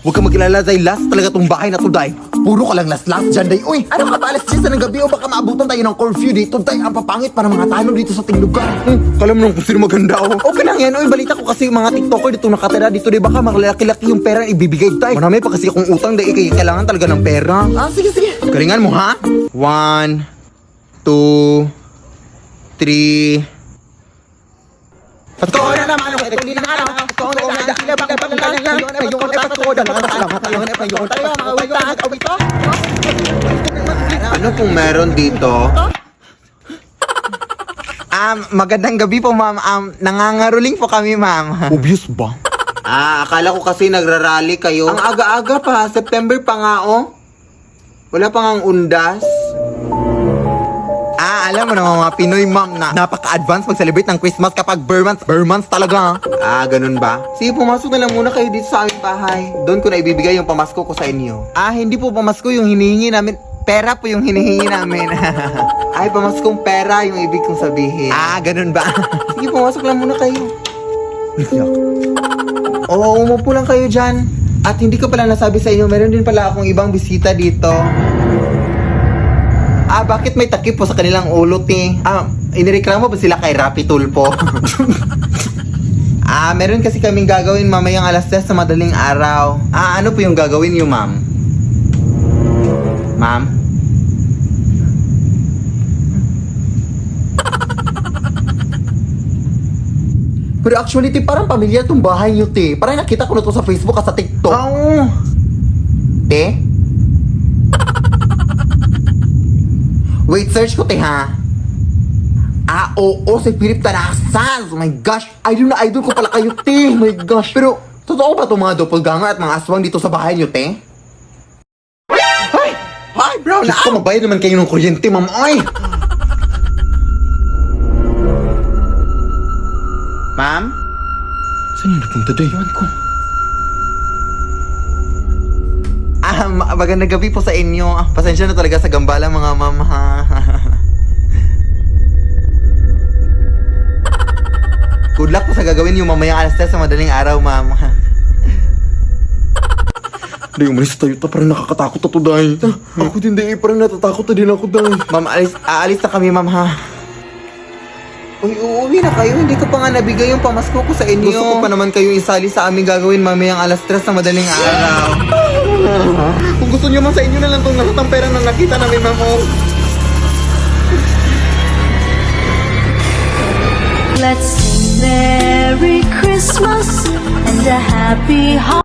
Huwag ka mag-alala, Day. Last talaga tong bahay na to, Day. Puro ka lang last Jan Day. Uy, ano ka ba alas 10 ng gabi o baka maabutan tayo ng curfew dito, Day? Ang papangit para mga tanong dito sa ting lugar. Kala mo nung kung sino maganda, oh. Okay lang yan, oy. Balita ko kasi yung mga TikToker dito nakatira dito, Day. Baka makalaki-laki yung pera na ibibigay, Day. Marami pa kasi akong utang, Day. Kailangan talaga ng pera. Sige. Galingan mo, ha? 1, 2, 3... Let's go! Na naman ako, ito na araw. Ito na dakila bang pagkalang yung otak ko dala na salamat yung tayo mga witag awito. Ano pong meron dito? Magandang gabi po, ma'am. Nangangaruling po kami, ma'am. Obvious ba? Akala ko kasi nagrarally kayo. Ang aga-aga pa, September pa nga, oh. Wala pa ngang undas. Alam mo naman mga Pinoy, ma'am, na napaka-advance mag-celebrate ng Christmas kapag bare months talaga. Ganun ba? Sige, pumasok na lang muna kayo dito sa aming bahay. Doon ko na ibibigay yung pamasko ko sa inyo. Hindi po pamasko yung hinihingi namin. Pera po yung hinihingi namin. Ay, pamaskong pera yung ibig kong sabihin. Ganun ba? Sige, pumasok lang muna kayo. Oo, umupo lang kayo dyan. At hindi ko pala nasabi sa inyo, meron din pala akong ibang bisita dito. Bakit may takip po sa kanilang ulo, te? Inireklamo ba sila kay Rapi Tulpo? Meron kasi kaming gagawin mamayang alas 10 sa madaling araw. Ano po yung gagawin niyo, ma'am? Ma'am? Pero actually, te, parang pamilya tong bahay niyo, te. Parang nakita ko na to sa Facebook at sa TikTok. Te? Wait, search ko, te, ha? Oo, si Philip Tarasas. Oh my gosh, idol na idol ko pala kayo, te. Oh my gosh. Pero, totoo ba itong mga doppelganger at mga aswang dito sa bahay niyo, te? Hi, bro! Diyos ko, magbayad naman kayo ng kuryente, ma'am. Ay! Ma'am? Saan yung napunta, te? Iwan ko. Magandang gabi po sa inyo. Pasensya na talaga sa gambala, mga ma'am, ha? Good luck po sa gagawin yung mamayang alas 10 sa madaling araw, ma'am. Day, umalis tayo. Parang nakakatakot na to, Day. Ako din, Day. Parang natatakot na din ako, Day. Ma'am, aalis na kami, ma'am, ha? Uy, uuwi na kayo. Hindi ko pa nga nabigay yung pamasko ko sa inyo. Gusto ko pa naman kayo isali sa aming gagawin mamayang alas 3 sa madaling araw. Kung gusto nyo man sa inyo na lang itong lahat ng pera na nakita namin, ma'am. Let's sing Merry Christmas and a Happy Holiday.